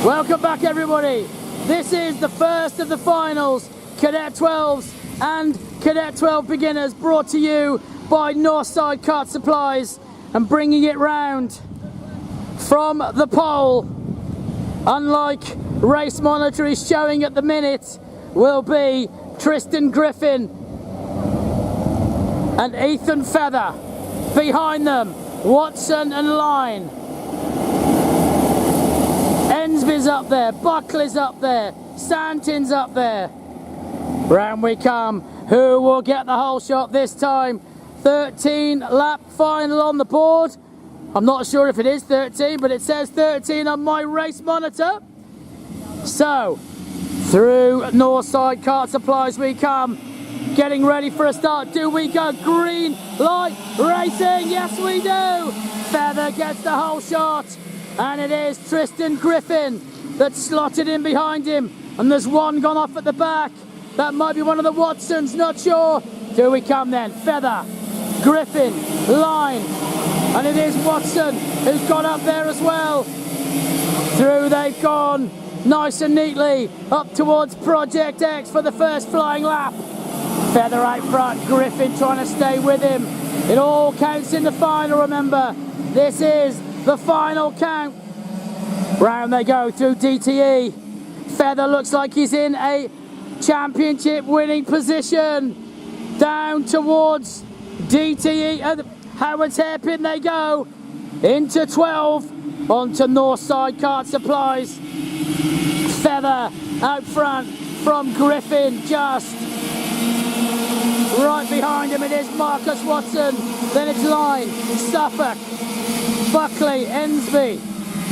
Welcome back, everybody. This is the first of the finals, Cadet 12s and Cadet 12 Beginners, brought to you by Northside Kart Supplies, and bringing it round from the pole, unlike Race Monitor is showing at the minute, will be Tristan Griffin and Ethan Feather. Behind them, Watson and Line. Ensby's up there, Buckley's up there, Santin's up there. Round we come. Who will get the whole shot this time? 13 lap final on the board. I'm not sure if it is 13, but it says 13 on my race monitor. So, through Northside Kart Supplies we come. Getting ready for a start. Do we go? Green light racing. Yes, we do. Feather gets the whole shot. And it is Tristan Griffin that's slotted in behind him. And there's one gone off at the back. That might be one of the Watsons, not sure. Do we come then? Feather, Griffin, Line. And it is Watson who's got up there as well. Through they've gone, nice and neatly, up towards Project X for the first flying lap. Feather out front, Griffin trying to stay with him. It all counts in the final, remember. This is the final count. Round they go through DTE. Feather looks like he's in a championship winning position. Down towards DTE. Howard's hairpin they go. Into 12. Onto Northside Kart Supplies. Feather out front from Griffin, just right behind him. It is Marcus Watson. Then it's Line, Suffolk, Buckley, Ensby,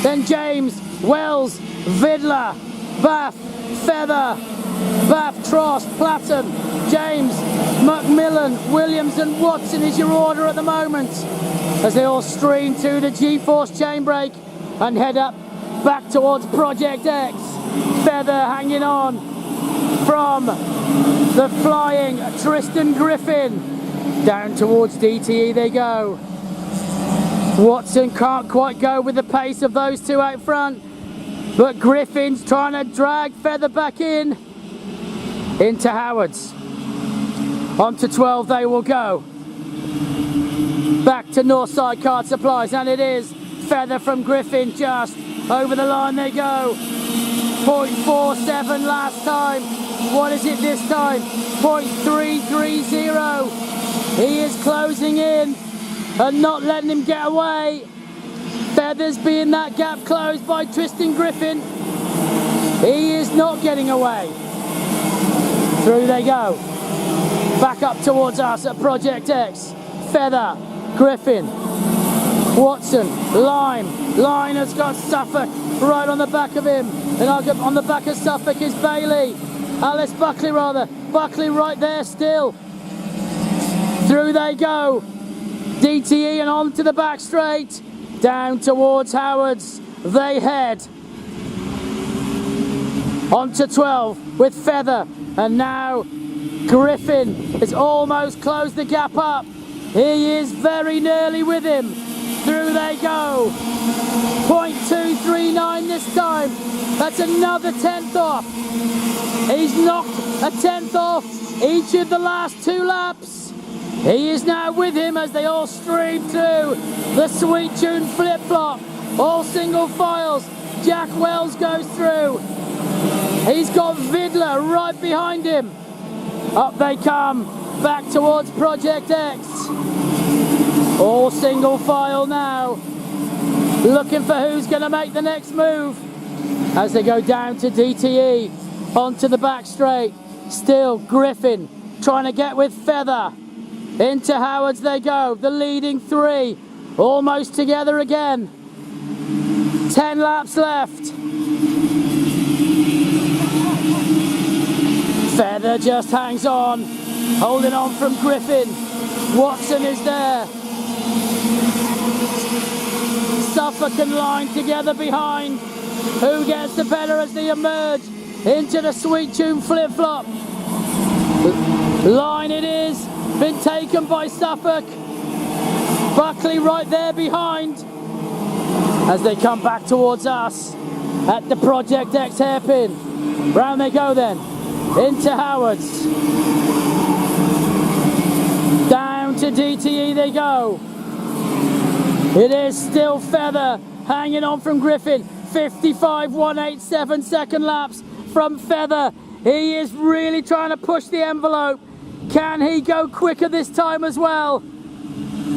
then James, Wells, Vidler, Bath, Feather, Bath, Trost, Platten, James, Macmillan, Williams and Watson is your order at the moment, as they all stream to the G-Force chainbrake and head up back towards Project X. Feather hanging on from the flying Tristan Griffin. Down towards DTE they go. Watson can't quite go with the pace of those two out front, but Griffin's trying to drag Feather back in. Into Howard's. Onto 12 they will go. Back to Northside Kart Supplies, and it is Feather from Griffin, just over the line they go. 0.47 last time. What is it this time? 0.330. He is closing in and not letting him get away. Feathers being that gap closed by Tristan Griffin. He is not getting away. Through they go. Back up towards us at Project X. Feather, Griffin, Watson, Line. Line has got Suffolk right on the back of him. And on the back of Suffolk is Bailey. Alice Buckley rather. Buckley right there still. Through they go. DTE and on to the back straight. Down towards Howard's they head. Onto 12 with Feather. And now Griffin has almost closed the gap up. He is very nearly with him. Through they go. 0.239 this time. That's another 10th off. He's knocked a 10th off each of the last 2 laps. He is now with him as they all stream through the Sweet Tune flip-flop. All single files. Jack Wells goes through. He's got Vidler right behind him. Up they come, back towards Project X. All single file now. Looking for who's going to make the next move. As they go down to DTE, onto the back straight. Still Griffin trying to get with Feather. Into Howard's they go, the leading 3. Almost together again. 10 laps left. Feather just hangs on, holding on from Griffin. Watson is there. Suffolk and Line together behind. Who gets the better as they emerge into the Sweet Tune flip-flop? Line it is, been taken by Suffolk. Buckley right there behind as they come back towards us. at the Project X hairpin. Round they go then, into Howard's. Down to DTE they go. It is still Feather hanging on from Griffin. 55.187 second laps from Feather. He is really trying to push the envelope. Can he go quicker this time as well?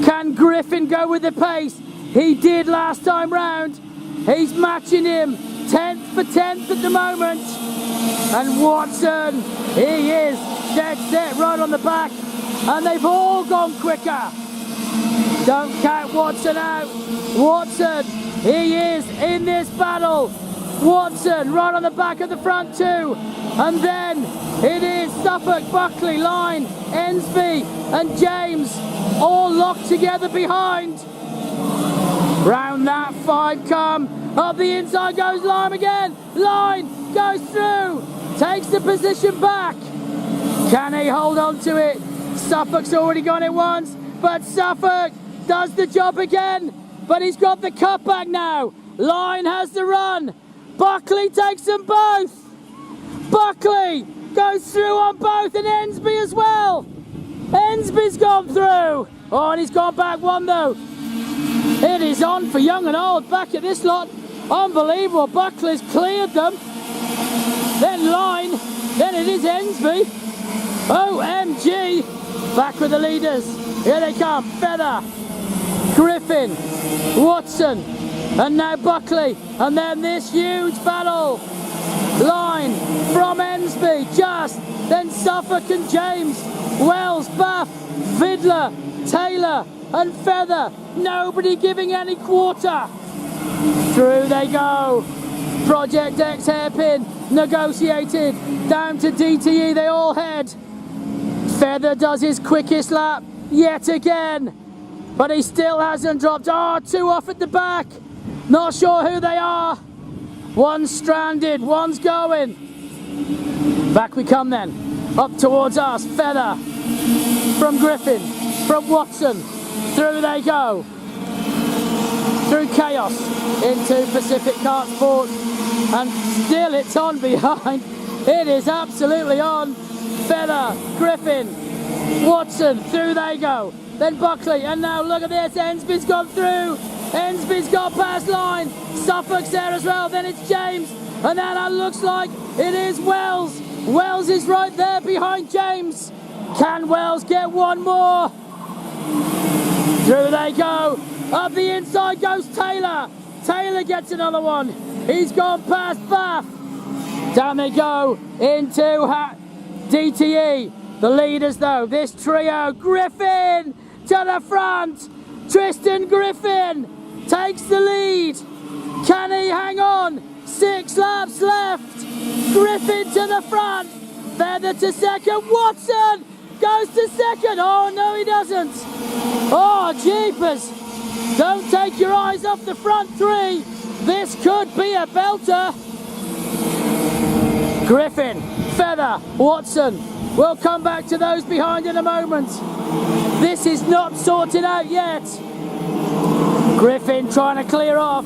Can Griffin go with the pace? He did last time round. He's matching him 10th for 10th at the moment. And Watson, he is dead set right on the back. And they've all gone quicker. Don't count Watson out. Watson, he is in this battle. Watson right on the back of the front too. And then it is Suffolk, Buckley, Line, Ensby and James all locked together behind. Round that 5 come. Up the inside goes Lime again. Line goes through. Takes the position back. Can he hold on to it? Suffolk's already gone it once. But Suffolk does the job again. But he's got the cut back now. Line has the run. Buckley takes them both. Buckley goes through on both and Ensby as well. Ensby's gone through. Oh, and he's gone back one though. It is on for young and old back at this lot. Unbelievable. Buckley's cleared them. Then Line. Then it is Ensby. OMG. Back with the leaders. Here they come. Feather. Griffin. Watson. And now Buckley. And then this huge battle. Line from Ensby. Just. Then Suffolk and James. Wells, Bath, Vidler, Taylor and Feather. Nobody giving any quarter. Through they go. Project X hairpin negotiated. Down to DTE they all head. Feather does his quickest lap yet again. But he still hasn't dropped. Oh, 2 off at the back. Not sure who they are. One's stranded, one's going. Back we come then. Up towards us, Feather, from Griffin, from Watson, through they go, through chaos, into Pacific Kart Sports, and still it's on behind, it is absolutely on, Feather, Griffin, Watson, through they go, then Buckley, and now look at this, Ensby's gone through, Ensby's got past Line, Suffolk's there as well, then it's James, and then it looks like it is Wells. Wells is right there behind James. Can Wells get one more? Through they go. Up the inside goes Taylor. Taylor gets another one. He's gone past Bath. Down they go into DTE. The leaders though, this trio. Griffin to the front. Tristan Griffin takes the lead. Can he hang on? 6 laps left. Griffin to the front. Feather to second. Watson goes to second. Oh, no, he doesn't. Oh, jeepers. Don't take your eyes off the front 3. This could be a belter. Griffin, Feather, Watson. We'll come back to those behind in a moment. This is not sorted out yet. Griffin trying to clear off.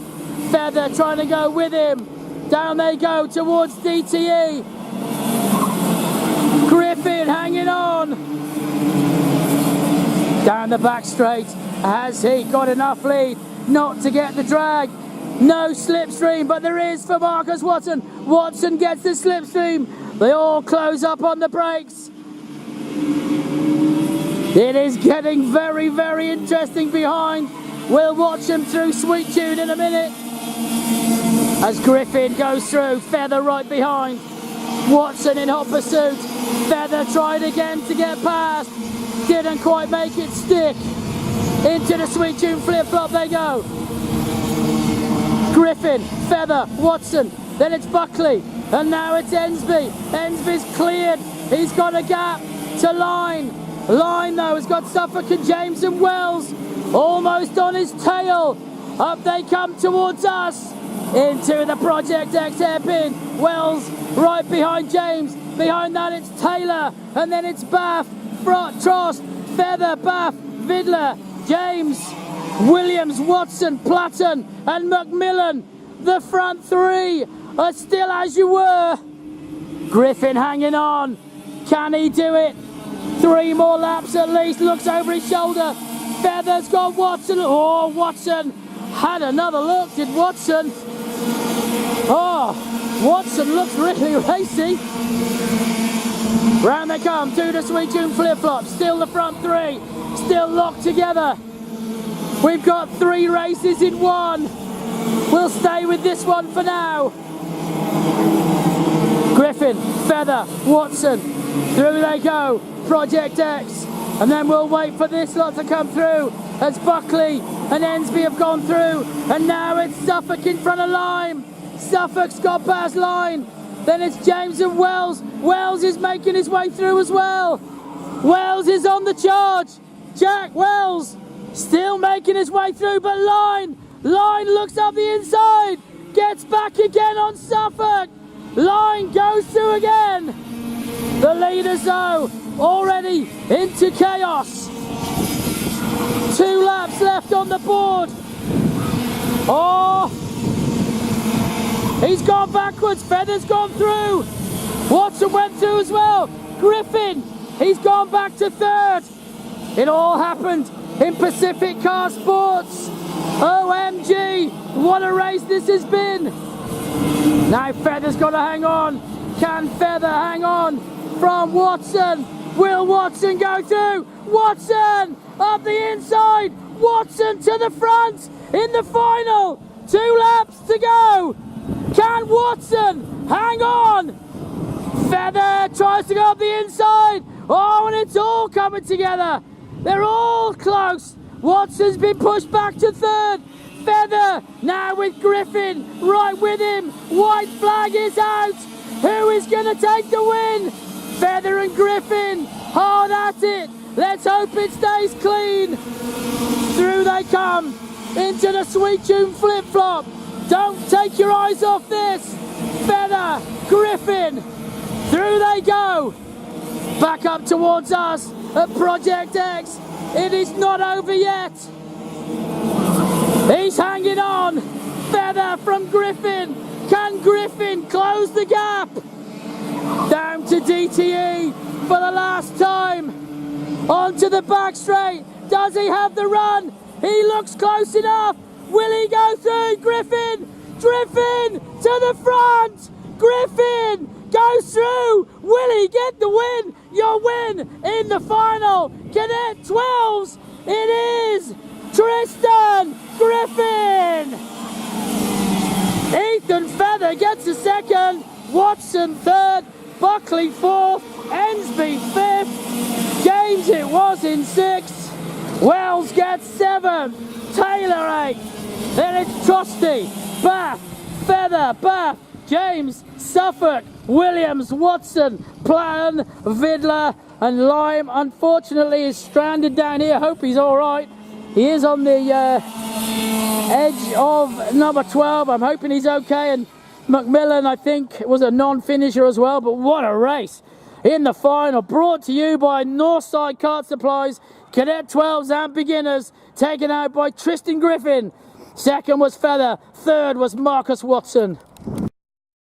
Feather trying to go with him. Down they go towards DTE. Griffin hanging on. Down the back straight. Has he got enough lead not to get the drag? No slipstream, but there is for Marcus Watson. Watson gets the slipstream. They all close up on the brakes. It is getting very, very interesting behind. We'll watch him through Sweet Tune in a minute. As Griffin goes through, Feather right behind. Watson in hot pursuit. Feather tried again to get past. Didn't quite make it stick. Into the Sweet Tune flip-flop they go. Griffin, Feather, Watson. Then it's Buckley. And now it's Ensby. Ensby's cleared. He's got a gap to Line. Line though has got Suffolk and James and Wells. Almost on his tail. Up they come towards us. Into the Project X hairpin. Wells right behind James. Behind that it's Taylor. And then it's Bath, Trost, Feather, Bath, Vidler, James, Williams, Watson, Platten and Macmillan. The front three are still as you were. Griffin hanging on. Can he do it? 3 more laps at least. Looks over his shoulder. Feather's got Watson. Oh, Watson had another look. Did Watson? Oh, Watson looks really racy. Round they come to the Sweet June flip-flop. Still the front three. Still locked together. We've got 3 races in one. We'll stay with this one for now. Griffin, Feather, Watson. Through they go. Project X. And then we'll wait for this lot to come through as Buckley and Ensby have gone through. And now it's Suffolk in front of Lyme. Suffolk's got past Line. Then it's James and Wells. Wells is making his way through as well. Wells is on the charge. Jack Wells still making his way through, but Line looks up the inside. Gets back again on Suffolk. Line goes through again. The leaders though already into chaos. 2 laps left on the board. Oh, he's gone backwards. Feather's gone through. Watson went through as well. Griffin, he's gone back to 3rd. It all happened in Pacific Car Sports. OMG, what a race this has been. Now Feather's got to hang on. Can Feather hang on from Watson? Will Watson go through? Watson up the inside. Watson to the front in the final. 2 laps to go. Can Watson hang on? Feather tries to go up the inside. Oh, and it's all coming together. They're all close. Watson's been pushed back to 3rd. Feather now with Griffin right with him. White flag is out. Who is going to take the win? Feather and Griffin hard at it. Let's hope it stays clean. Through they come into the Sweet June flip-flop. Don't take your eyes off this. Feather, Griffin, through they go. Back up towards us at Project X. It is not over yet. He's hanging on. Feather from Griffin. Can Griffin close the gap? Down to DTE for the last time. Onto the back straight. Does he have the run? He looks close enough. Will he go through? Griffin! Griffin to the front! Griffin goes through! Will he get the win? Your win in the final. Cadet 12s. It is Tristan Griffin. Ethan Feather gets a 2nd. Watson 3rd. Buckley 4th. Ensby 5th. James it was in 6th. Wells gets 7th. Taylor 8th. Then it's Trusty, Bath, Feather, Bath, James, Suffolk, Williams, Watson, Plan, Vidler and Lyme unfortunately is stranded down here. Hope he's alright. He is on the edge of number 12. I'm hoping he's okay. And Macmillan, I think, was a non-finisher as well. But what a race in the final. Brought to you by Northside Kart Supplies. Cadet 12s and beginners. Taken out by Tristan Griffin. 2nd was Feather. 3rd was Marcus Watson.